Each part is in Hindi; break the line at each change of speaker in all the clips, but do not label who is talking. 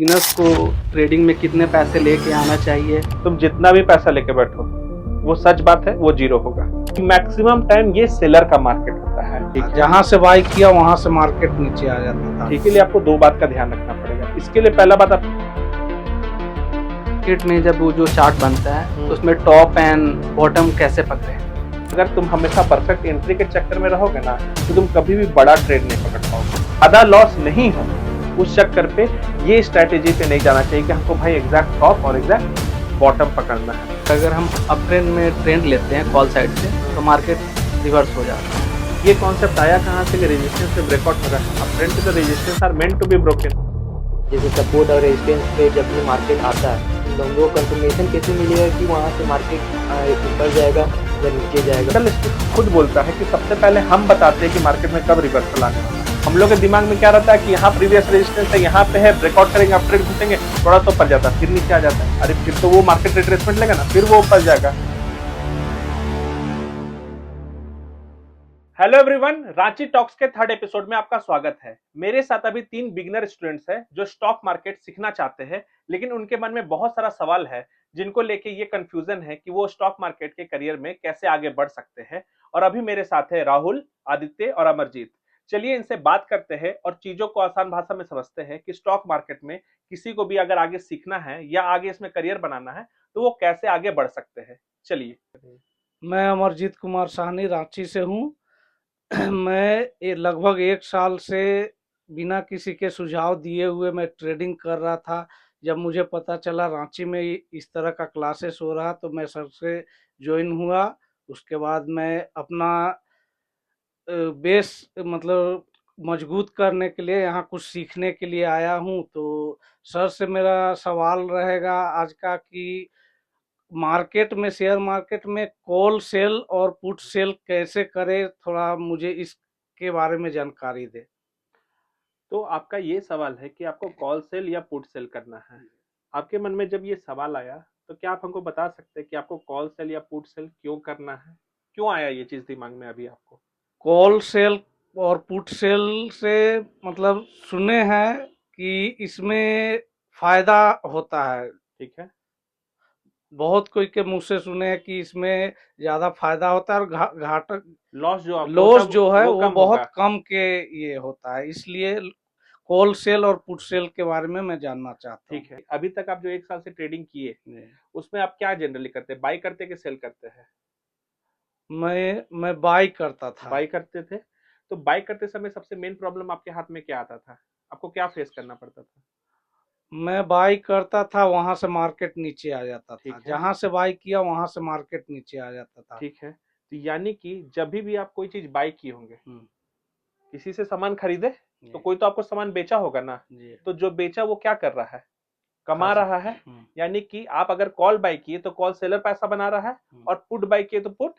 बिगिनर्स को ट्रेडिंग में कितने पैसे लेके आना चाहिए?
तुम जितना भी पैसा लेके बैठो, वो सच बात है, वो जीरो होगा। मैक्सिमम टाइम ये सेलर का मार्केट होता है। ठीक है,
जहाँ से बाई किया वहां से मार्केट नीचे आ जाता था।
ठीक है, लिए आपको दो बात का ध्यान रखना पड़ेगा। इसके लिए पहला बात, आप
मार्केट में जब वो जो चार्ट बनता है तो उसमें टॉप एंड बॉटम कैसे पकड़े?
अगर तुम हमेशा परफेक्ट एंट्री के चक्कर में रहोगे ना, तो तुम कभी भी बड़ा ट्रेड नहीं पकड़ पाओगे। आधा लॉस नहीं हो, उस चक्कर पे ये स्ट्रैटेजी पे नहीं जाना चाहिए कि हमको भाई एग्जैक्ट टॉप और एग्जैक्ट बॉटम पकड़ना है।
अगर हम अप ट्रेंड में ट्रेंड लेते हैं कॉल साइड से तो मार्केट रिवर्स हो जाता है।
ये कॉन्सेप्ट आया कहाँ से कि रेजिस्टेंस से ब्रेकआउट हो रहा है। अप ट्रेंड पे तो resistance are meant to be broken.
जैसे सपोर्ट और रेजिस्टेंस पे जब भी मार्केट आता है तो हम लोग कंफर्मेशन कैसे मिलेगा कि वहाँ से मार्केट ऊपर जाएगा या नीचे जाएगा?
खुद बोलता है कि सबसे पहले हम बताते हैं कि मार्केट में कब रिवर्सल आने वाला है। हम लोग के दिमाग में क्या रहता है कि यहाँ प्रीवियस रेजिस्टेंस है, यहाँ पे है, ब्रेकआउट करेंगे, अप ट्रेंड घुसेंगे, थोड़ा सा ऊपर जाता है, फिर नीचे आ जाता है। अरे फिर तो वो मार्केट रिट्रेसमेंट लेगा ना, फिर वो ऊपर जाएगा। हेलो एवरीवन, रांची टॉक्स के थर्ड एपिसोड में आपका स्वागत है। मेरे साथ अभी 3 बिगिनर स्टूडेंट्स हैं जो स्टॉक मार्केट सीखना चाहते हैं, लेकिन उनके मन में बहुत सारा सवाल है जिनको लेके ये कंफ्यूजन है कि वो स्टॉक मार्केट के करियर में कैसे आगे बढ़ सकते हैं। और अभी मेरे साथ है राहुल, आदित्य और अमरजीत। चलिए इनसे बात करते हैं और चीजों को आसान भाषा में समझते हैं कि स्टॉक मार्केट में किसी को भी अगर आगे सीखना है या आगे इसमें करियर बनाना है तो वो कैसे आगे बढ़ सकते हैं। चलिए।
मैं अमरजीत कुमार साहनी रांची से हूँ। मैं लगभग 1 साल से बिना किसी के सुझाव दिए हुए मैं ट्रेडिंग कर रहा था। जब मुझे पता चला रांची में इस तरह का क्लासेस हो रहा तो मैं सर से ज्वाइन हुआ। उसके बाद मैं अपना बेस मतलब मजबूत करने के लिए यहाँ कुछ सीखने के लिए आया हूँ। तो सर से मेरा सवाल रहेगा आज का कि मार्केट में, शेयर मार्केट में कॉल सेल और पुट सेल कैसे करें, थोड़ा मुझे इसके बारे में जानकारी दे।
तो आपका ये सवाल है कि आपको कॉल सेल या पुट सेल करना है। आपके मन में जब ये सवाल आया तो क्या आप हमको बता सकते हैं कि आपको कॉल सेल या पुट सेल क्यों करना है? क्यों आया ये चीज दिमाग में अभी आपको?
कॉल सेल और पुट सेल से मतलब सुने हैं कि इसमें फायदा होता है।
ठीक है,
बहुत कोई के मुंह से सुने हैं कि इसमें ज्यादा फायदा होता है और घाटा
लॉस जो आपको
लॉस
होता है
जो है
वो
वो
कम
बहुत
होगा।
कम के ये होता है। इसलिए कॉल सेल और पुट सेल के बारे में मैं जानना चाहता हूँ।
ठीक है, अभी तक आप जो 1 साल से ट्रेडिंग किए
जी।
उसमें आप क्या जनरली करते हैं? बाई करते कि सेल करते हैं?
मैं बाई करता था।
बाई करते थे। तो बाई करते समय सबसे मेन प्रॉब्लम आपके हाथ में क्या आता था? आपको क्या फेस करना पड़ता था?
मैं बाई करता था, वहां से मार्केट नीचे आ जाता
ठीक
था।
है,
जहां से बाई किया वहां से मार्केट नीचे आ जाता था।
ठीक है। तो यानी कि जब भी आप कोई चीज बाई किए होंगे,
हम्म,
किसी से सामान खरीदे तो
जी,
कोई तो आपको सामान बेचा होगा ना।
जी,
तो जो बेचा वो क्या कर रहा है? कमा
खासा।
रहा है। यानी कि आप अगर कॉल बाई किए तो कॉल सेलर पैसा बना रहा है, और पुट बाई किए तो पुट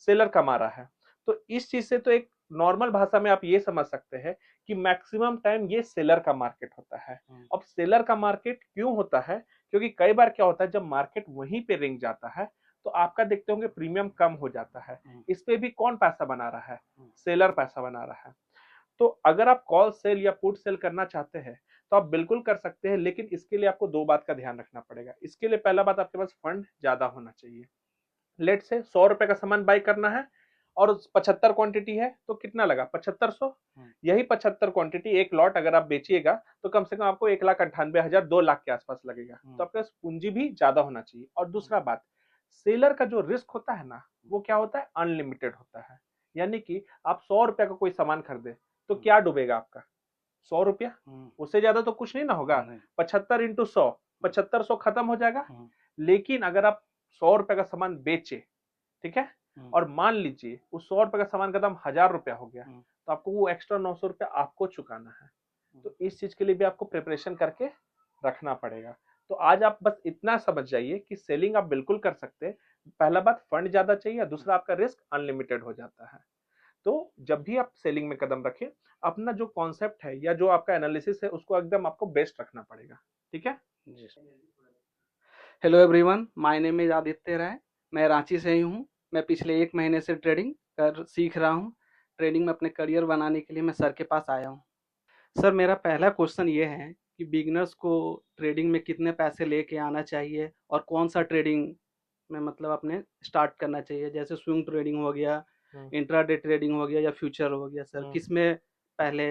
सेलर कमा रहा है। तो इस चीज से तो एक नॉर्मल भाषा में आप ये समझ सकते हैं कि मैक्सिमम टाइम ये सेलर का मार्केट होता है। अब सेलर का मार्केट क्यों होता है? क्योंकि कई बार क्या होता है, जब मार्केट वहीं पे रेंग जाता है तो आपका देखते होंगे प्रीमियम कम हो जाता है। इस पे भी कौन पैसा बना रहा है? सेलर पैसा बना रहा है। तो अगर आप कॉल सेल या पुट सेल करना चाहते हैं तो आप बिल्कुल कर सकते हैं, लेकिन इसके लिए आपको दो बात का ध्यान रखना पड़ेगा। इसके लिए पहला बात, आपके पास फंड ज्यादा होना चाहिए। लेट से 100 रुपए का सामान बाई करना है और 75 क्वांटिटी है तो कितना लगा? 7500। यही 75 क्वांटिटी एक लॉट अगर आप बेचिएगा तो कम से कम आपको 1,98,000 2 लाख के आसपास लगेगा। तो आपके पास पूंजी भी ज्यादा होना चाहिए। और दूसरा बात, सेलर का जो रिस्क होता है ना, वो क्या होता है? अनलिमिटेड होता है। यानी कि आप 100 रुपए का कोई सामान खरीदे तो क्या डूबेगा आपका? 100 रुपया। उससे ज्यादा तो कुछ नहीं ना होगा। 75 × 100, 7500 खत्म हो जाएगा। लेकिन अगर आप 100 रुपए का सामान बेचे, ठीक है, और मान लीजिए उस 100 रुपए का सामान का दाम 1000 रुपया हो गया, तो आपको वो एक्स्ट्रा 900 रुपया आपको चुकाना है। तो इस चीज के लिए भी आपको प्रिपरेशन करके रखना पड़ेगा। तो आज आप बस इतना समझ जाइए कि सेलिंग आप बिल्कुल कर सकते हैं। पहला बात, फंड ज्यादा चाहिए, दूसरा आपका रिस्क अनलिमिटेड हो जाता है। तो जब भी आप सेलिंग में कदम रखें, अपना जो कॉन्सेप्ट है या जो आपका एनालिसिस है उसको एकदम आपको बेस्ट रखना पड़ेगा। ठीक है
जी।
Hello everyone, my name is Aditya Rai. मैं रांची से ही हूँ। मैं पिछले 1 महीने से ट्रेडिंग कर सीख रहा हूँ। ट्रेडिंग में अपने करियर बनाने के लिए मैं सर के पास आया हूँ। सर, मेरा पहला क्वेश्चन ये है कि बिगिनर्स को ट्रेडिंग में कितने पैसे लेके आना चाहिए और कौन सा ट्रेडिंग में मतलब अपने स्टार्ट करना चाहिए, जैसे स्विंग ट्रेडिंग हो गया, इंट्राडे ट्रेडिंग हो गया या फ्यूचर हो गया सर, किसमें पहले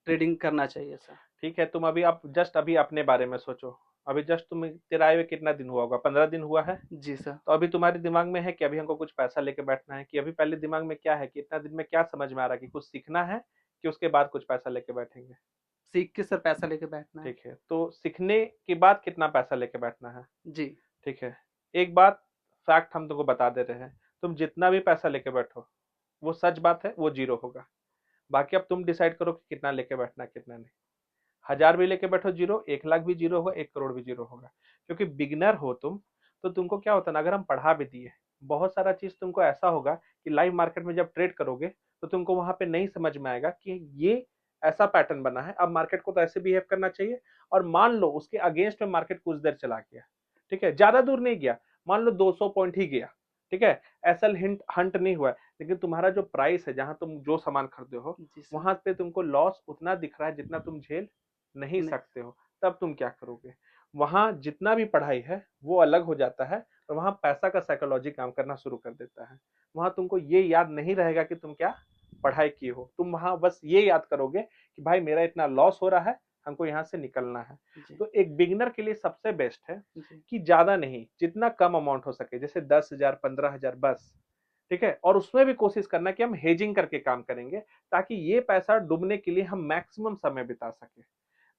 ट्रेडिंग करना चाहिए सर?
ठीक है, तुम अभी अपने बारे में सोचो। अभी जस्ट तेरा आए हुए कितना दिन हुआ होगा? 15 दिन हुआ है।
जी सर।
तो अभी तुम्हारे दिमाग में है कि अभी हमको कुछ पैसा लेके बैठना है, कि अभी पहले दिमाग में क्या है कि इतना दिन में क्या समझ में आ रहा है कि कुछ सीखना है, कि उसके बाद कुछ पैसा लेके बैठेंगे?
सीख के सर पैसा लेके बैठना है।
ठीक है, तो सीखने के बाद कितना पैसा लेके बैठना है?
जी।
ठीक है, एक बात फैक्ट हम तुमको बता दे रहे हैं, तुम जितना भी पैसा लेके बैठो, वो सच बात है, वो जीरो होगा। बाकी अब तुम डिसाइड करो कि कितना लेके बैठना है, कितना नहीं। 1000 भी लेके बैठो जीरो, 1 लाख भी जीरो होगा, 1 करोड़ भी जीरो होगा। क्योंकि बिगिनर हो तुम, तो तुमको क्या होता है ना, अगर हम पढ़ा भी दिए, बहुत सारा चीज तुमको ऐसा होगा कि लाइव मार्केट में जब ट्रेड करोगे तो तुमको वहां पे नहीं समझ में आएगा कि ये ऐसा पैटर्न बना है, अब मार्केट को तो ऐसे बिहेव करना चाहिए। और मान लो उसके अगेंस्ट में मार्केट कुछ देर चला गया, ठीक है, ज्यादा दूर नहीं गया, मान लो 200 पॉइंट ही गया, ठीक है, एसएल हंट नहीं हुआ, लेकिन तुम्हारा जो प्राइस है, जहां तुम जो सामान खरीदे हो, वहां पे तुमको लॉस उतना दिख रहा है जितना तुम झेल नहीं सकते हो, तब तुम क्या करोगे? वहां जितना भी पढ़ाई है वो अलग हो जाता है, और वहां पैसा का साइकोलॉजी काम करना शुरू कर देता है। वहां तुमको ये याद नहीं रहेगा कि तुम क्या पढ़ाई किए हो, तुम वहां बस ये याद करोगे कि भाई मेरा इतना लॉस हो रहा है, हमको यहाँ से निकलना है। तो एक बिगिनर के लिए सबसे बेस्ट है कि ज्यादा नहीं, जितना कम अमाउंट हो सके, जैसे 10,000 15,000 बस, ठीक है, और उसमें भी कोशिश करना कि हम हेजिंग करके काम करेंगे, ताकि ये पैसा डूबने के लिए हम मैक्सिमम समय बिता सके।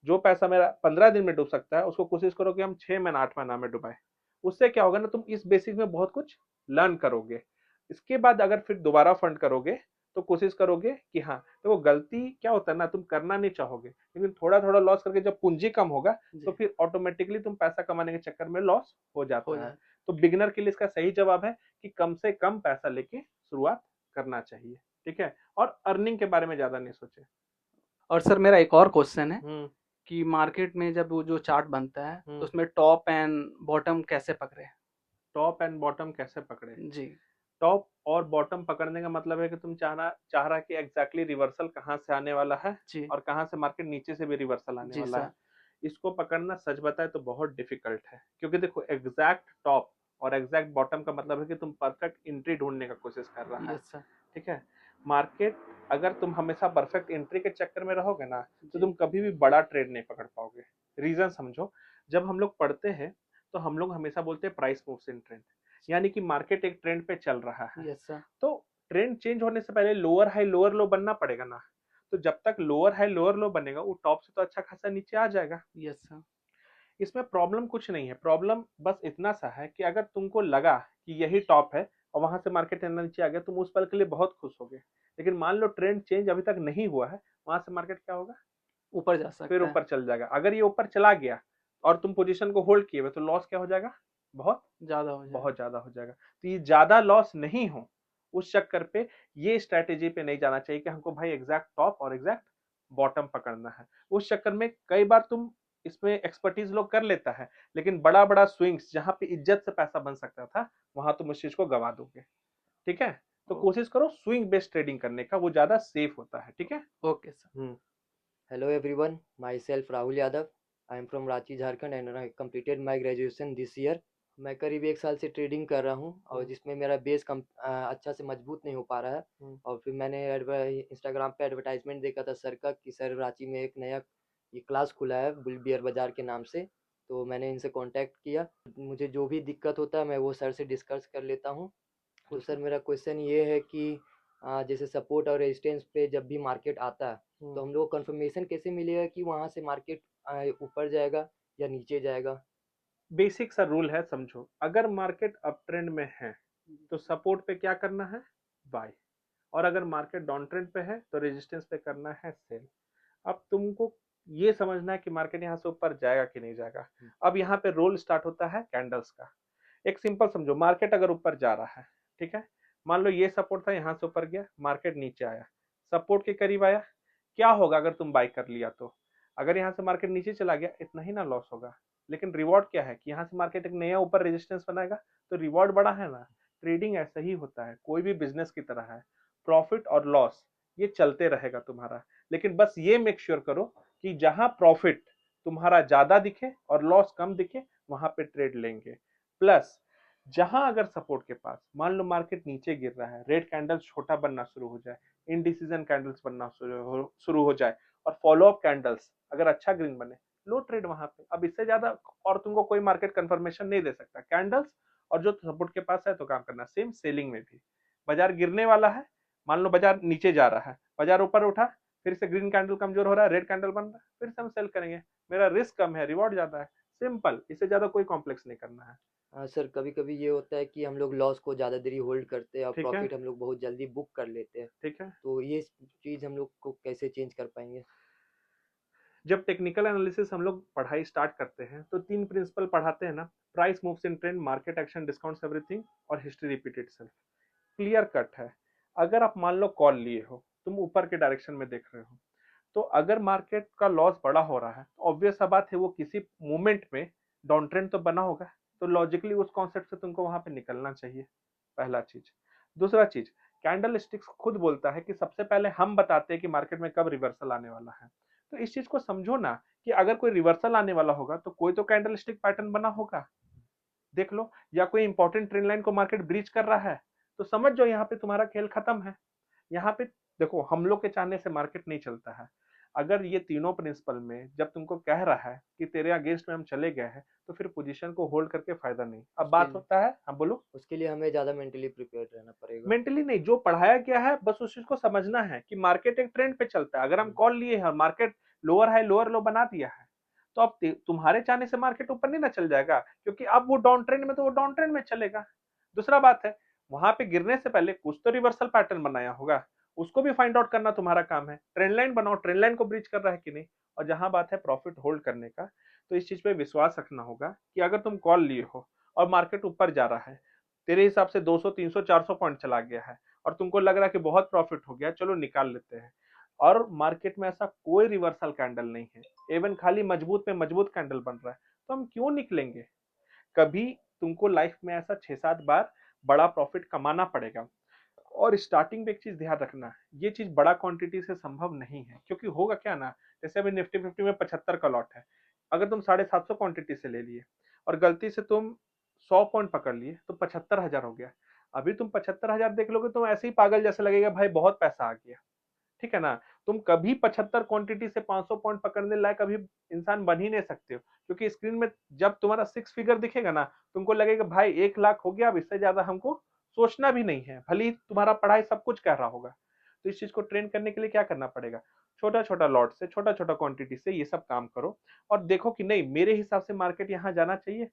जो पैसा मेरा 15 दिन में डूब सकता है, उसको कोशिश करो कि हम 6 महीना 8 महीना में डुबाए। उससे क्या होगा ना, तुम इस बेसिस में बहुत कुछ लर्न करोगे। इसके बाद अगर फिर दोबारा फंड करोगे तो कोशिश करोगे कि हाँ, तो वो गलती क्या होता है ना, तुम करना नहीं चाहोगे, लेकिन थोड़ा थोड़ा लॉस करके जब पूंजी कम होगा तो फिर ऑटोमेटिकली तुम पैसा कमाने के चक्कर में लॉस हो जाता है। तो बिगिनर के लिए इसका सही जवाब है कि कम से कम पैसा लेके शुरुआत करना चाहिए, ठीक है, और अर्निंग के बारे में ज्यादा नहीं सोचे।
और सर मेरा एक और क्वेश्चन है कि मार्केट में जब वो जो चार्ट बनता है तो उसमें टॉप एंड बॉटम कैसे पकड़े?
टॉप एंड बॉटम कैसे पकड़े?
जी।
टॉप और बॉटम पकड़ने का मतलब है कि तुम चाह रहा कि एग्जैक्टली रिवर्सल कहाँ से आने वाला है और कहाँ से मार्केट नीचे से भी रिवर्सल आने वाला है। इसको पकड़ना सच बताए तो बहुत डिफिकल्ट है, क्योंकि देखो एग्जैक्ट टॉप और एग्जैक्ट बॉटम का मतलब है कि तुम परफेक्ट एंट्री ढूंढने का कोशिश कर रहा है, ठीक है। मार्केट अगर तुम हमेशा परफेक्ट एंट्री के चक्कर में रहोगे ना, तो तुम कभी भी बड़ा ट्रेड नहीं पकड़ पाओगे। रीजन समझो, जब हम लोग पढ़ते हैं तो हम लोग हमेशा बोलते हैं प्राइस मूव्स इन ट्रेंड, यानी कि मार्केट एक ट्रेंड पे चल रहा है। तो ट्रेंड चेंज होने से पहले लोअर हाई लोअर लो बनना पड़ेगा ना, तो जब तक लोअर हाई लोअर लो बनेगा, वो टॉप से तो अच्छा खासा नीचे आ जाएगा। इसमें प्रॉब्लम कुछ नहीं है, प्रॉब्लम बस इतना सा है कि अगर तुमको लगा कि यही टॉप है और वहां से मार्केट नीचे आ गया, तुम उस पल के लिए बहुत खुश हो गए, लेकिन मान लो ट्रेंड चेंज अभी तक नहीं हुआ है, वहां से मार्केट क्या होगा,
ऊपर जा सकता है,
फिर ऊपर चल जाएगा। अगर ये ऊपर चला गया और तुम पोजीशन को होल्ड किए हुए, तो लॉस क्या हो जाएगा, बहुत ज्यादा हो जाएगा। तो ये ज्यादा लॉस नहीं हो, उस चक्कर पे ये स्ट्रेटेजी पे नहीं जाना चाहिए कि हमको भाई एग्जैक्ट टॉप और एग्जैक्ट बॉटम पकड़ना है। उस चक्कर में कई बार तुम इसमें एक्सपर्टीज लोग कर लेता है, लेकिन बड़ा बड़ा स्विंग्स जहां पे इज्जत से पैसा बन सकता था, वहां तुम उस चीज को गवा दोगे, ठीक है। तो कोशिश करो स्विंग बेस्ड ट्रेडिंग करने का, वो ज्यादा सेफ होता है, ठीक है।
Okay sir.
Hello everyone, my self Rahul Yadav, I am from Ranchi Jharkhand and I completed my graduation this year. मैं करीब 1 साल से ट्रेडिंग कर रहा हूँ, और जिसमें मेरा बेस अच्छा से मजबूत नहीं हो पा रहा है। और फिर मैंने इंस्टाग्राम पे एडवर्टाइजमेंट देखा था सर का, कि सर रांची में एक नया ये क्लास खुला है बुल बियर बाजार के नाम से, तो मैंने इनसे कांटेक्ट किया। मुझे जो भी दिक्कत होता है मैं वो सर से डिस्कस कर लेता हूँ। तो सर मेरा क्वेश्चन ये है कि जैसे सपोर्ट और रेजिस्टेंस पे जब भी मार्केट आता है, तो हम लोग को कंफर्मेशन कैसे मिलेगा कि वहाँ से मार्केट ऊपर जाएगा या नीचे जाएगा?
बेसिक सा रूल है, समझो, अगर मार्केट अप ट्रेंड में है तो सपोर्ट पे क्या करना है, बाय, और अगर मार्केट डाउन ट्रेंड पे है तो रेजिस्टेंस पे करना है सेल। अब तुमको ये समझना है कि मार्केट यहाँ से ऊपर जाएगा कि नहीं जाएगा। अब यहाँ पे रोल स्टार्ट होता है कैंडल्स का। एक सिंपल समझो, मार्केट अगर ऊपर जा रहा है, ठीक है, मान लो ये सपोर्ट था, यहाँ से ऊपर गया, मार्केट नीचे आया, सपोर्ट के करीब आया, क्या होगा अगर तुम बाय कर लिया तो? अगर यहाँ से मार्केट नीचे चला गया, इतना ही ना लॉस होगा, लेकिन रिवॉर्ड क्या है कि यहाँ से मार्केट एक नया ऊपर रेजिस्टेंस बनाएगा, तो रिवॉर्ड बड़ा है ना। ट्रेडिंग ऐसा ही होता है, कोई भी बिजनेस की तरह है, प्रॉफिट और लॉस ये चलते रहेगा तुम्हारा, लेकिन बस ये मेक श्योर करो कि जहां प्रॉफिट तुम्हारा ज्यादा दिखे और लॉस कम दिखे वहां पे ट्रेड लेंगे। प्लस जहां अगर सपोर्ट के पास मान लो मार्केट नीचे गिर रहा है, रेड कैंडल्स छोटा बनना शुरू हो जाए, इनडिसीजन कैंडल्स बनना शुरू हो जाए और फॉलो अप कैंडल्स अगर अच्छा ग्रीन बने, लो ट्रेड वहां पे। अब इससे ज्यादा और तुमको कोई मार्केट कंफर्मेशन नहीं दे सकता। कैंडल्स और जो सपोर्ट के पास है तो काम करना। सेम सेलिंग में भी, बाजार गिरने वाला है, मान लो बाजार नीचे जा रहा है, बाजार ऊपर उठा, फिर से ग्रीन कैंडल कमजोर हो रहा है, रेड कैंडल बन रहा है, फिर से हम सेल करेंगे। मेरा रिस्क कम है, रिवॉर्ड ज्यादा है। सिंपल, इससे ज्यादा कोई कॉम्प्लेक्स नहीं करना है।
हाँ सर, कभी-कभी ये होता है कि हम लोग लॉस को ज़्यादा देरी होल्ड करते हैं और
ठीक है,
प्रॉफिट हम लोग बहुत जल्दी बुक कर लेते हैं।
ठीक है।
तो ये चीज़ हम लोग को कैसे चेंज कर पाएँगे?
जब टेक्निकल एनालिसिस हम लोग पढ़ाई स्टार्ट करते हैं तो 3 प्रिंसिपल पढ़ाते हैं ना, price moves in trend, market action discounts everything और history repeat itself. Clear cut है। अगर आप मान लो कॉल लिए हो, तुम ऊपर के डायरेक्शन में देख रहे हो, तो अगर मार्केट का लॉस बड़ा हो रहा है, ऑब्वियस सा बात है वो किसी मोमेंट में डाउन ट्रेंड तो बना होगा। तो लॉजिकली उस कॉन्सेप्ट से तुमको वहां पे निकलना चाहिए, पहला चीज। दूसरा चीज, कैंडल स्टिक्स खुद बोलता है कि सबसे पहले हम बताते हैं कि मार्केट में कब रिवर्सल आने वाला है। तो इस चीज को समझो ना कि अगर कोई रिवर्सल आने वाला होगा तो कोई तो कैंडल स्टिक पैटर्न बना होगा, देख लो। या कोई इंपॉर्टेंट ट्रेंड लाइन को मार्केट ब्रीच कर रहा है, तो समझ जाओ यहाँ पे तुम्हारा खेल खत्म है। यहाँ पे देखो, हम लोग के चाहने से मार्केट नहीं चलता है। अगर ये तीनों प्रिंसिपल में जब तुमको कह रहा है कि तेरे अगेंस्ट में हम चले गए हैं, तो फिर पोजीशन को होल्ड करके फायदा नहीं। अब
उसके
बात
लिए
होता है, हाँ बोलो।
उसके लिए हमें ज़्यादा मेंटली प्रिपेयर्ड रहना पड़ेगा।
मेंटली नहीं, जो पढ़ाया गया है बस उस चीज को समझना है कि मार्केट एक ट्रेंड पे चलता है। अगर हम कॉल लिए हैं, मार्केट लोअर हाई लोअर लो बना दिया है, तो अब तुम्हारे चाहने से मार्केट ऊपर नहीं ना चल जाएगा, क्योंकि अब वो डाउन ट्रेंड में, तो वो डाउन ट्रेंड में चलेगा। दूसरा बात है, वहां पे गिरने से पहले कुछ तो रिवर्सल पैटर्न बनाया होगा, उसको भी फाइंड आउट करना तुम्हारा काम है। ट्रेंड लाइन बनाओ, ट्रेंड लाइन को ब्रीच कर रहा है कि नहीं। और जहां बात है प्रॉफिट होल्ड करने का, तो इस चीज पे विश्वास रखना होगा कि अगर तुम कॉल लिए हो और मार्केट ऊपर जा रहा है, तेरे हिसाब से 200 300 400 पॉइंट चला गया है और तुमको लग रहा है कि बहुत प्रॉफिट हो गया, चलो निकाल लेते हैं, और मार्केट में ऐसा कोई रिवर्सल कैंडल नहीं है, इवन खाली मजबूत में मजबूत कैंडल बन रहा है, तो हम क्यों निकलेंगे। कभी तुमको लाइफ में ऐसा 6-7 बार बड़ा प्रॉफिट कमाना पड़ेगा। और स्टार्टिंग में एक चीज ध्यान रखना, ये चीज बड़ा क्वांटिटी से संभव नहीं है, क्योंकि होगा क्या ना, जैसे अभी निफ्टी 50 में 75 का लॉट है, अगर तुम 750 क्वांटिटी से ले लिए और गलती से तुम 100 पॉइंट पकड़ लिए, तो 75,000 हो गया। अभी तुम 75,000 देख लोगे तो ऐसे ही पागल जैसे लगेगा, भाई बहुत पैसा आ गया, ठीक है ना। तुम कभी 75 क्वांटिटी से 500 पॉइंट पकड़ने लायक कभी इंसान बन ही नहीं सकते हो, क्योंकि स्क्रीन में जब तुम्हारा 6 फिगर दिखेगा ना, तुमको लगेगा भाई 1 लाख हो गया, अब इससे ज्यादा हमको सोचना भी नहीं है, भले ही तुम्हारा पढ़ाई सब कुछ कह रहा होगा। तो इस चीज को ट्रेन करने के लिए क्या करना पड़ेगा, छोटा छोटा लॉट से, छोटा छोटा क्वांटिटी से ये सब काम करो, और देखो कि नहीं मेरे हिसाब से मार्केट यहाँ जाना चाहिए।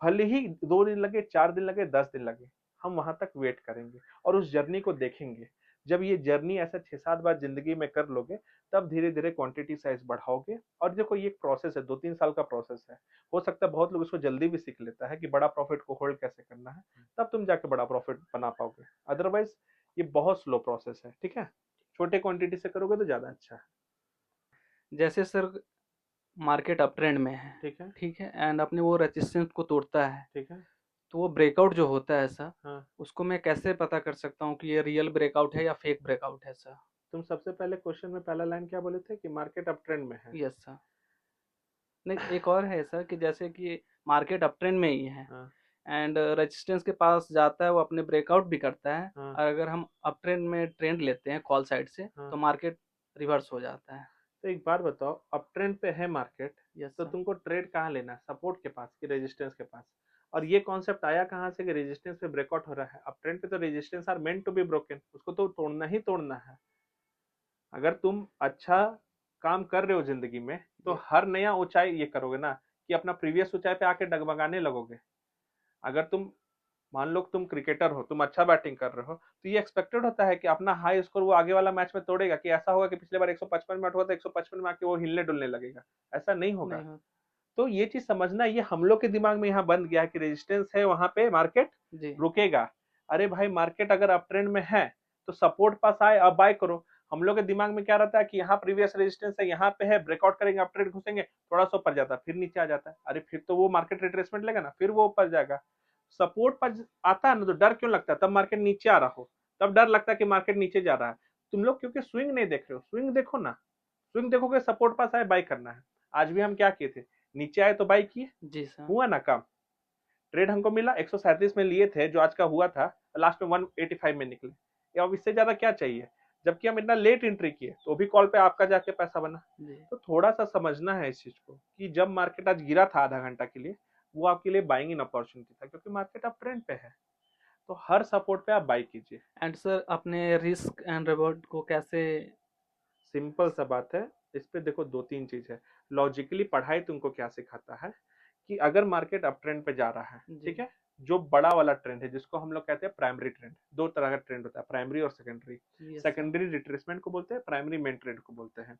भले ही 2 दिन लगे, 4 दिन लगे, 10 दिन लगे, हम वहां तक वेट करेंगे और उस जर्नी को देखेंगे। जब ये जर्नी ऐसा 6-7 बार जिंदगी में कर लोगे, तब धीरे धीरे क्वांटिटी साइज बढ़ाओगे। और देखो ये एक प्रोसेस है, 2-3 साल का प्रोसेस है। हो सकता है बहुत लोग इसको जल्दी भी सीख लेता है कि बड़ा प्रॉफिट को होल्ड कैसे करना है, तब तुम जाके बड़ा प्रॉफिट बना पाओगे। अदरवाइज ये बहुत स्लो प्रोसेस है, ठीक है। छोटे क्वांटिटी से करोगे तो ज्यादा अच्छा है।
जैसे सर मार्केट अप ट्रेंड में है,
ठीक है,
ठीक है, एंड अपने वो रेजिस्टेंस को तोड़ता है,
ठीक है।
तो वो ब्रेकआउट जो होता है ऐसा,
हाँ,
उसको मैं कैसे पता कर सकता हूँ कि ये रियल ब्रेकआउट है या फेक ब्रेकआउट है सर।
तुम सबसे पहले क्वेश्चन में पहला लाइन क्या बोले थे कि मार्केट अप ट्रेंड में है।
Yes sir. नहीं, एक और है सर कि जैसे कि मार्केट अप ट्रेंड में ही है
हाँ,
एंड रेजिस्टेंस के पास जाता है, वो अपने ब्रेकआउट भी करता है,
हाँ,
और अगर हम अप ट्रेंड में ट्रेंड लेते हैं कॉल साइड से,
हाँ।
तो मार्केट रिवर्स हो जाता है।
तो एक बात बताओ, अप ट्रेंड पे है मार्केट,
यस
तो
सर।
तुमको ट्रेड कहाँ लेना है, सपोर्ट के पास कि रेजिस्टेंस के पास। और ये कॉन्सेप्ट आया कहाँ से कि रेजिस्टेंस पे ब्रेकआउट हो रहा है। अप ट्रेंड पे तो resistance are meant to be broken, उसको तो तोड़ना ही तोड़ना है। अगर तुम अच्छा काम कर रहे हो जिंदगी में, तो हर नया ऊंचाई ये करोगे ना कि अपना प्रीवियस ऊंचाई पे आके डगमगाने लगोगे। अगर तुम मान लो तुम क्रिकेटर हो, तुम अच्छा बैटिंग कर रहे हो, तो ये एक्सपेक्टेड होता है कि अपना हाई स्कोर वो आगे वाला मैच में तोड़ेगा, कि ऐसा होगा कि पिछले बार 155 में आउट हुआ था, 155 में आके वो हिलने डुलने लगेगा। ऐसा नहीं होगा।
नहीं हो।
तो ये चीज समझना, ये हम लोग के दिमाग में यहाँ बन गया है कि रेजिस्टेंस है वहां पे मार्केट
जी।
रुकेगा। अरे भाई मार्केट अगर अप ट्रेंड में है तो सपोर्ट पास आए, अब बाय करो। हम लोग के दिमाग में क्या रहता है कि यहाँ प्रीवियस रेजिस्टेंस है, यहाँ पे है, ब्रेकआउट करेंगे, अप ट्रेंड घुसेंगे, थोड़ा सा ऊपर जाता है, फिर नीचे आ जाता है। अरे फिर तो वो मार्केट रिट्रेसमेंट लेगा ना, फिर वो ऊपर जाएगा। सपोर्ट पर आता है ना, तो डर क्यों लगता है, तब मार्केट नीचे आ रहा हो, तब डर लगता है कि मार्केट नीचे जा रहा है। तुम लोग क्योंकि स्विंग नहीं देख रहे हो, स्विंग देखो ना। स्विंग देखोगे, सपोर्ट पास आए, बाय करना है। आज भी हम क्या किए थे, नीचे आए तो बाई किए,
जी सर।
हुआ ना काम, ट्रेड हमको मिला 137 में लिए थे जो आज का हुआ था, लास्ट में 185 में निकले, या अब इससे ज्यादा क्या चाहिए, जबकि हम इतना लेट एंट्री किए तो भी कॉल पे आपका जाके पैसा बना।
जी
तो थोड़ा सा समझना है इस चीज को कि जब मार्केट आज गिरा था आधा घंटा के लिए, वो आपके लिए बाइंग इन अपॉर्चुनिटी था, क्योंकि मार्केट अब ट्रेंड पे है, तो हर सपोर्ट पे आप बाई कीजिए।
एंड सर अपने रिस्क एंड रिवॉर्ड को कैसे?
सिंपल सा बात है, इस पे देखो दो तीन चीज है। लॉजिकली पढ़ाई तुमको क्या सिखाता है कि अगर मार्केट अप ट्रेंड पे जा रहा है,
जी।
ठीक है, जो बड़ा वाला ट्रेंड है जिसको हम लोग कहते हैं प्राइमरी ट्रेंड, दो तरह का ट्रेंड होता है, प्राइमरी और secondary.
Yes sir.
Secondary retracement को बोलते हैं, प्राइमरी मेन ट्रेंड को बोलते हैं।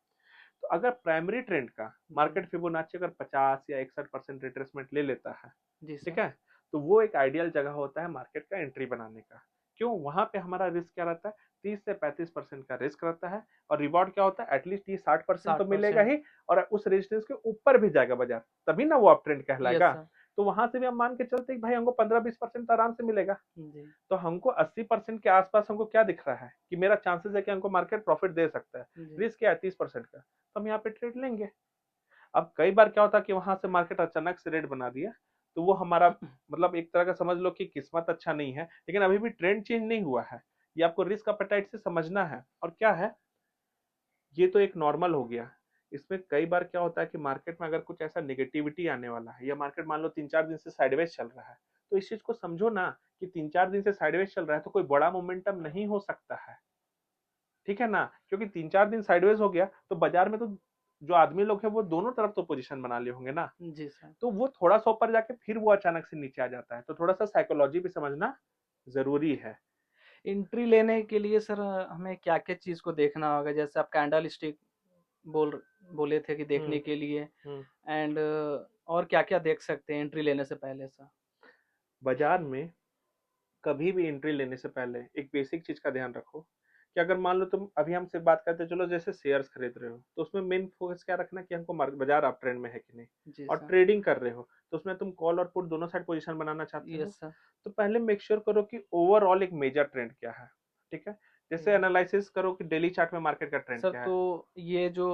तो अगर प्राइमरी ट्रेंड का मार्केट फिबोनाची अगर 50 या 61% रिट्रेसमेंट ले लेता है,
जी सर।
ठीक है, तो वो एक आइडियल जगह होता है मार्केट का एंट्री बनाने का। क्यों, वहां पे हमारा रिस्क क्या रहता है, 30 से 35% का रिस्क रहता है, और रिवॉर्ड क्या होता है, एटलीस्ट ये 60% तो मिलेगा
60%।
ही, और उस रेजिस्टेंस के ऊपर भी जाएगा बाजार, तभी ना वो अप ट्रेंड
यस
कहलाएगा।
सर।
तो वहां से भी हम मान के चलते हैं कि भाई हमको 15-20% आराम से मिलेगा।
जी
तो हमको 80% के आसपास हमको क्या दिख रहा है कि मेरा चांसेस है कि हमको मार्केट प्रॉफिट दे सकता है,
जी
रिस्क क्या है 30% का, तो हम यहाँ पे ट्रेड लेंगे। अब कई बार क्या होता है कि वहां से मार्केट अचानक से रेट बना दिया, तो वो हमारा मतलब एक तरह का समझ लो कि किस्मत अच्छा नहीं है, लेकिन अभी भी ट्रेंड चेंज नहीं हुआ है। ये आपको रिस्क अपेटाइट से समझना है। और क्या है, ये तो एक नॉर्मल हो गया। इसमें कई बार क्या होता है कि मार्केट में अगर कुछ ऐसा नेगेटिविटी आने वाला है, या मार्केट मान लो 3-4 दिन से साइडवेज चल रहा है, तो इस चीज को समझो ना कि 3-4 दिन से साइडवेज चल रहा है तो कोई बड़ा मोमेंटम नहीं हो सकता है, ठीक है ना, क्योंकि 3-4 दिन साइडवेज हो गया तो बाजार में तो जो आदमी लोग हैं वो दोनों तरफ तो पोजीशन बना लिए होंगे ना,
जी सर।
तो वो थोड़ा सा ऊपर जाके फिर वो अचानक से नीचे आ जाता है, तो थोड़ा सा साइकोलॉजी भी समझना जरूरी है।
एंट्री लेने के लिए सर हमें क्या क्या चीज़ को देखना होगा? जैसे आप कैंडल स्टिक बोले थे कि देखने
हम्म
के लिए,
हम्म
एंड और क्या क्या देख सकते हैं एंट्री लेने से पहले सर?
बाजार में कभी भी एंट्री लेने से पहले एक बेसिक चीज का ध्यान रखो कि अगर मान लो तुम अभी हमसे बात करते चलो जैसे शेयर्स खरीद रहे हो, तो उसमें मेन फोकस क्या रखना कि हमको बाजार अप ट्रेंड में है कि नहीं।
जी
और
सर।
ट्रेडिंग कर रहे हो तो उसमें तुम कॉल और पुट दोनों साइड पोजीशन बनाना चाहते हो,
यस सर।
तो पहले मेक श्योर करो कि ओवरऑल एक मेजर ट्रेंड क्या है, ठीक है। जैसे
जी
एनालिसिस करो कि डेली चार्ट में मार्केट का ट्रेंड
सर,
क्या है।
तो ये जो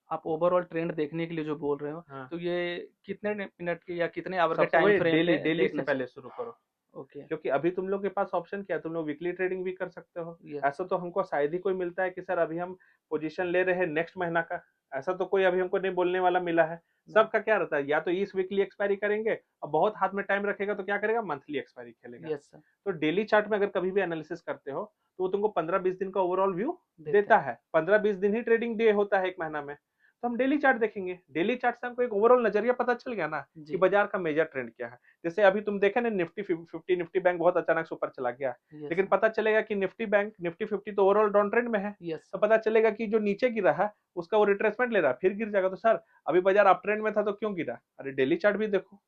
आप ओवरऑल ट्रेंड देखने के लिए जो बोल रहे हो,
हाँ,
तो ये कितने मिनट के या कितने आवर के
सबसे
टाइम
वही
फ्रेम
डेली
पे
डेली से
देखना
पहले
चाहिए?
शुरू करो,
ओके।
क्योंकि अभी तुम लोग के पास ऑप्शन क्या है, तुम लोग वीकली ट्रेडिंग भी कर सकते हो।
यस।
ऐसा तो हमको शायद ही कोई मिलता है कि सर अभी हम पोजीशन ले रहे हैं नेक्स्ट महीना का, ऐसा तो कोई अभी हमको नहीं बोलने वाला मिला है। सबका क्या रहता है, या तो इस वीकली एक्सपायरी करेंगे, और बहुत हाथ में टाइम रखेगा तो क्या करेगा, मंथली एक्सपायरी खेलेगा।
Yes sir.
तो डेली चार्ट में अगर कभी भी एनालिसिस करते हो तो वो तुमको 15-20 दिन का ओवरऑल व्यू
देता
देता है। 15-20 दिन ही ट्रेडिंग डे होता है एक महीना में, तो हम डेली चार्ट देखेंगे। डेली चार्ट से हमको एक ओवरऑल नजरिया पता चल गया ना कि
जी।
बाजार का मेजर ट्रेंड क्या है। जैसे अभी तुम देखे ना निफ्टी 50, निफ्टी बैंक बहुत अचानक से ऊपर चला गया,
यस
लेकिन
सर।
पता चलेगा कि निफ्टी बैंक निफ्टी 50 तो ओवरऑल डाउन ट्रेंड में है,
यस
तो
सर।
पता चलेगा कि जो नीचे गिरा है उसका वो रिट्रेसमेंट ले रहा है, फिर गिर जाएगा। तो सर अभी बाजार अप ट्रेंड में था तो क्यों गिरा, अरे डेली चार्ट भी देखो।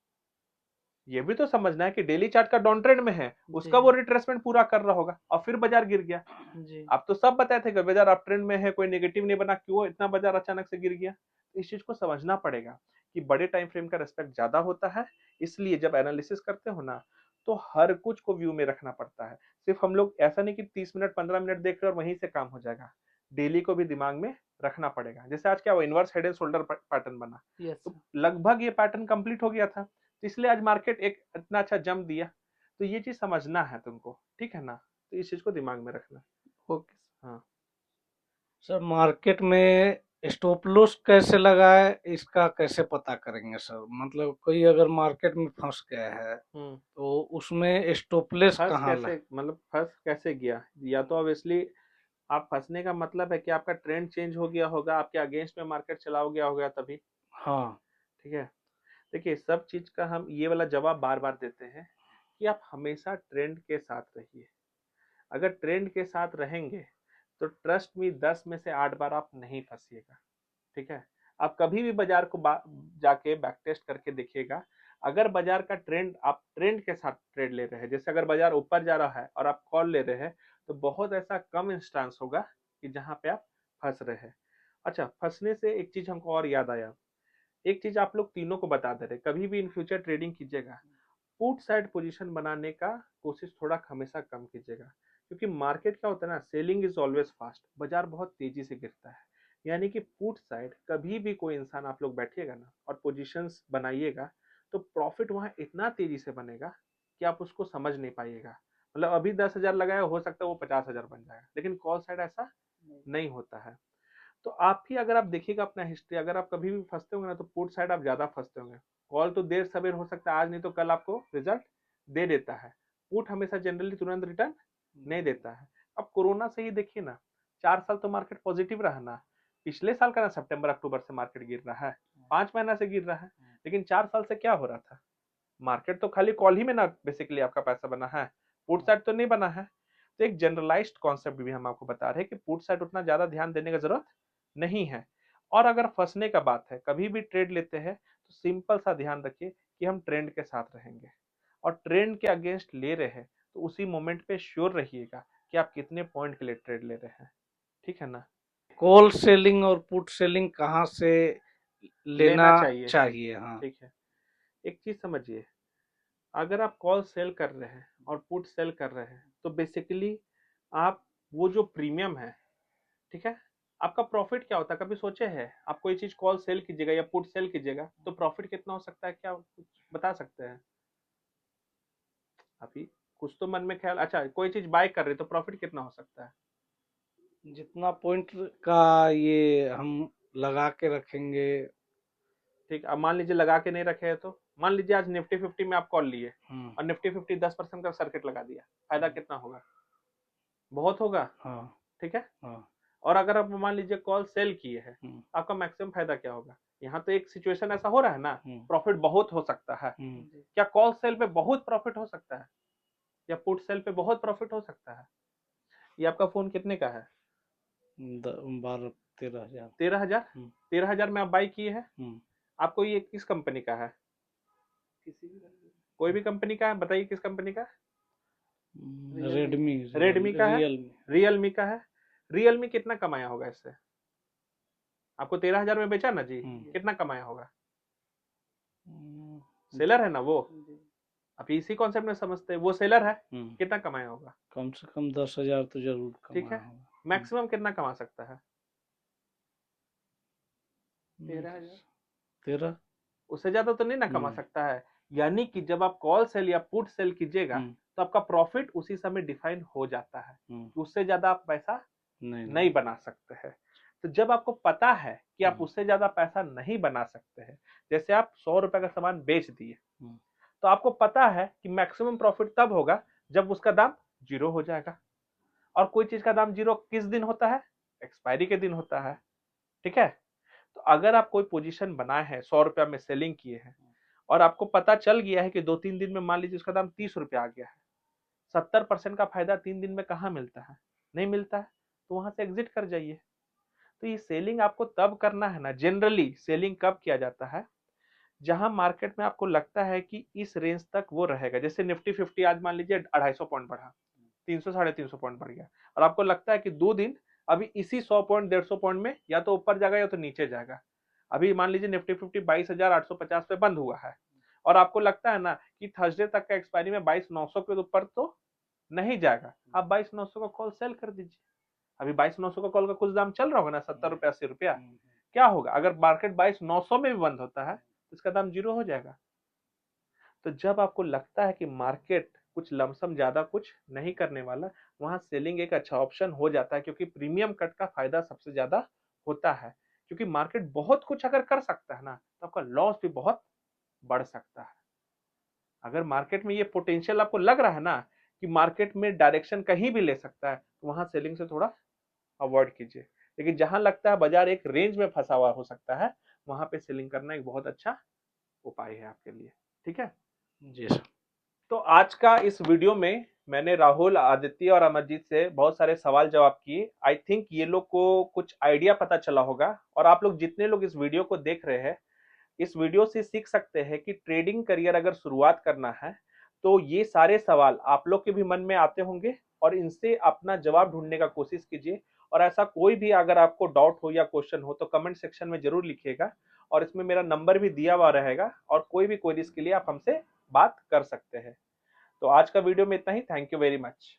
ये भी तो समझना है कि डेली चार्ट का डाउन ट्रेंड में है,
जी।
उसका वो रिट्रेसमेंट पूरा कर रहा होगा और फिर बाजार गिर गया।
जी।
आप तो सब बताए थे कि बाजार अप ट्रेंड में है, कोई नेगेटिव नहीं बना, क्यों इतना बाजार अचानक से गिर गया। तो इस चीज को समझना पड़ेगा कि बड़े टाइम फ्रेम का रेस्पेक्ट ज्यादा होता है, इसलिए जब एनालिसिस करते हो ना तो हर कुछ को व्यू में रखना पड़ता है। सिर्फ हम लोग ऐसा नहीं कि 30 मिनट 15 मिनट देख रहे और वहीं से काम हो जाएगा, डेली को भी दिमाग में रखना पड़ेगा। जैसे आज क्या हुआ, inverse head and shoulder pattern बना,
यस
तो
सर।
लगभग ये पैटर्न कंप्लीट हो गया था, तो इसलिए आज मार्केट एक इतना अच्छा जंप दिया। तो ये चीज समझना है तुमको, ठीक है ना, तो इस चीज को दिमाग में रखना।
ओके।
हाँ,
सर मार्केट में स्टॉप लॉस कैसे लगाए, इसका कैसे पता करेंगे सर? मतलब कोई अगर मार्केट में फंस गया है तो उसमें स्टॉपलेस
फंस
कहाँ
कैसे
लगे?
मतलब फंस कैसे गया, या तो ऑब्वियसली आप फंसने का मतलब है कि आपका ट्रेंड चेंज हो गया होगा, आपके अगेंस्ट में मार्केट चला हो गया होगा तभी,
हाँ।
ठीक है। देखिए सब चीज का हम ये वाला जवाब बार बार देते हैं कि आप हमेशा ट्रेंड के साथ रहिए। अगर ट्रेंड के साथ रहेंगे तो ट्रस्ट में 10 में से 8 बार आप नहीं फंसिएगा, ठीक है। आप कभी भी बाजार को जाके बैक टेस्ट करके देखिएगा। अगर बाजार का ट्रेंड, आप ट्रेंड के साथ ट्रेड ले रहे हैं, जैसे अगर बाजार ऊपर जा रहा है और आप कॉल ले रहे हैं, तो बहुत ऐसा कम इंस्टांस होगा कि जहां पे आप फंस रहे हैं। अच्छा, फंसने से एक चीज हमको और याद आया, एक चीज आप लोग तीनों को बता दे रहे, कभी भी इन फ्यूचर ट्रेडिंग कीजिएगा, पुट साइड पोजीशन बनाने का कोशिश थोड़ा हमेशा कम कीजिएगा। क्योंकि मार्केट क्या होता है ना, सेलिंग इज ऑलवेज फास्ट, बाजार बहुत तेजी से गिरता है, यानी कि पुट साइड कभी भी कोई इंसान आप लोग बैठिएगा ना और पोजीशंस बनाइएगा तो प्रॉफिट वहां इतना तेजी से बनेगा कि आप उसको समझ नहीं पाइएगा। मतलब अभी 10,000 लगाया, हो सकता है वो 50,000 बन जाएगा, लेकिन कॉल साइड ऐसा नहीं होता है। तो आप ही अगर आप देखिएगा अपना हिस्ट्री, अगर आप कभी भी फंसते होंगे ना तो पुट साइड आप ज्यादा फंसते होंगे। कॉल तो देर सवेर हो सकता है, आज नहीं तो कल आपको रिजल्ट दे देता है। पुट हमेशा जनरली तुरंत रिटर्न नहीं देता है। अब कोरोना से ही देखिए ना, 4 साल तो मार्केट पॉजिटिव रहा ना। पिछले साल का ना सितंबर अक्टूबर से मार्केट गिर रहा है, 5 महीना से गिर रहा है, लेकिन 4 साल से क्या हो रहा था? मार्केट तो खाली कॉल ही में ना बेसिकली आपका पैसा बना है, पुट साइड तो नहीं बना है। तो एक जनरलाइज्ड कॉन्सेप्ट भी हम आपको बता रहे हैं कि पुट साइड उतना ज्यादा ध्यान देने की जरूरत नहीं है। और अगर फंसने का बात है, कभी भी ट्रेड लेते हैं तो सिंपल सा ध्यान रखिए कि हम ट्रेंड के साथ रहेंगे, और ट्रेंड के अगेंस्ट ले रहे हैं तो उसी मोमेंट पे श्योर रहिएगा कि आप कितने पॉइंट के लिए ट्रेड ले रहे हैं। ठीक है ना?
कॉल सेलिंग और पुट सेलिंग कहाँ से लेना
चाहिए।
चाहिए? हाँ,
ठीक है, एक चीज समझिए, अगर आप कॉल सेल कर रहे हैं और पुट सेल कर रहे हैं तो बेसिकली आप वो जो प्रीमियम है, ठीक है, आपका प्रॉफिट क्या होता है? कभी सोचे हैं आप कोई चीज कॉल सेल कीजिएगा या पुट सेल कीजिएगा तो प्रॉफिट कितना हो सकता है? क्या कुछ बता सकते हैं अभी? कुछ तो मन में ख्याल। अच्छा, कोई चीज बाय कर रहे तो प्रॉफिट कितना हो सकता है?
जितना पॉइंट का ये हम लगा के रखेंगे।
ठीक, अब मान लीजिए लगा के नहीं रखे हैं तो मान लीजिए आज निफ्टी 50 में आप कॉल लिए और निफ्टी 50 10% का सर्किट लगा दिया, फायदा कितना होगा? बहुत होगा।
हाँ,
ठीक है।
हाँ,
और अगर आप मान लीजिए कॉल सेल किए हैं, आपका मैक्सिमम फायदा क्या होगा? यहाँ तो एक सिचुएशन ऐसा हो रहा है ना, प्रॉफिट बहुत हो सकता है। क्या कॉल सेल पे बहुत प्रॉफिट हो सकता है या पुट सेल पे बहुत प्रॉफिट हो सकता है? ये आपका फोन कितने का है?
12 13,000।
13,000। 13,000 में आप बाई किए हैं। आपको ये किस कंपनी का है? कोई भी कंपनी का है, बताइए किस कंपनी का? रेडमी का है, रियलमी का है। रियलमी कितना कमाया होगा इससे? आपको 13,000 में बेचा ना जी, कितना कमाया होगा? सेलर है ना वो, अभी इसी कॉन्सेप्ट में समझते हैं, वो सेलर है, कितना कमाया होगा?
कम से कम 10,000 तो जरूर कमाया।
ठीक है, मैक्सिमम कितना कमा सकता है?
13।
उससे ज्यादा तो नहीं ना कमा सकता है। यानी कि जब आप कॉल सेल या पुट सेल कीजिएगा तो आपका प्रॉफिट उसी समय डिफाइन हो जाता है, उससे ज्यादा आप पैसा नहीं बना सकते हैं। तो जब आपको पता है कि आप उससे ज्यादा पैसा नहीं बना सकते हैं, जैसे आप 100 रुपए का सामान बेच दिए तो आपको पता है कि मैक्सिमम प्रॉफिट तब होगा जब उसका दाम 0 हो जाएगा। और कोई चीज का दाम 0 किस दिन होता है? एक्सपायरी के दिन होता है। ठीक है, तो अगर आप कोई पोजीशन बनाए हैं, 100 रुपया में सेलिंग किए हैं और आपको पता चल गया है कि 2-3 दिन में मान लीजिए उसका दाम 30 रुपया आ गया है, 70% का फायदा 3 दिन में कहाँ मिलता है? नहीं मिलता है, तो वहां से एग्जिट कर जाइए। तो ये सेलिंग आपको तब करना है ना, जनरली सेलिंग कब किया जाता है? जहां मार्केट में आपको लगता है कि इस रेंज तक वो रहेगा। जैसे निफ्टी 50 आज मान लीजिए 250 पॉइंट बढ़ा, 300 350 पॉइंट बढ़ गया, और आपको लगता है कि 2 दिन अभी इसी 100 पॉइंट 150 पॉइंट में या तो ऊपर जाएगा या तो नीचे जाएगा। अभी मान लीजिए निफ्टी 50 22,850 पे बंद हुआ है और आपको लगता है ना कि थर्सडे तक का एक्सपायरी में 22,900 के ऊपर तो नहीं जाएगा, आप 22,900 का कॉल सेल कर दीजिए। अभी 22,900 का कॉल का कुछ दाम चल रहा होगा ना, 70 रुपया 80 रुपया। क्या होगा अगर मार्केट 22,900 में भी बंद होता है तो इसका दाम 0 हो जाएगा। तो जब आपको लगता है कि मार्केट कुछ लमसम ज्यादा कुछ नहीं करने वाला, वहां सेलिंग एक अच्छा ऑप्शन हो जाता है, क्योंकि प्रीमियम कट का फायदा सबसे ज्यादा होता है। क्योंकि मार्केट बहुत कुछ अगर कर सकता है ना तो आपका लॉस भी बहुत बढ़ सकता है। अगर मार्केट में ये पोटेंशियल आपको लग रहा है ना कि मार्केट में डायरेक्शन कहीं भी ले सकता है, तो वहां सेलिंग से थोड़ा अवॉइड कीजिए। लेकिन जहां लगता है बाजार एक रेंज में फंसा हुआ हो सकता है, वहां पे सेलिंग करना एक बहुत अच्छा उपाय है आपके लिए। ठीक है
जी सर।
तो आज का इस वीडियो में मैंने राहुल, आदित्य और अमरजीत से बहुत सारे सवाल जवाब किए। आई थिंक ये लोग को कुछ आइडिया पता चला होगा, और आप लोग जितने लोग इस वीडियो को देख रहे हैं, इस वीडियो से सीख सकते हैं कि ट्रेडिंग करियर अगर शुरुआत करना है तो ये सारे सवाल आप लोग के भी मन में आते होंगे, और इनसे अपना जवाब ढूंढने का कोशिश कीजिए। और ऐसा कोई भी अगर आपको डाउट हो या क्वेश्चन हो तो कमेंट सेक्शन में जरूर लिखिएगा, और इसमें मेरा नंबर भी दिया हुआ रहेगा, और कोई भी क्वेरीज के लिए आप हमसे बात कर सकते हैं। तो आज का वीडियो में इतना ही। Thank you very much.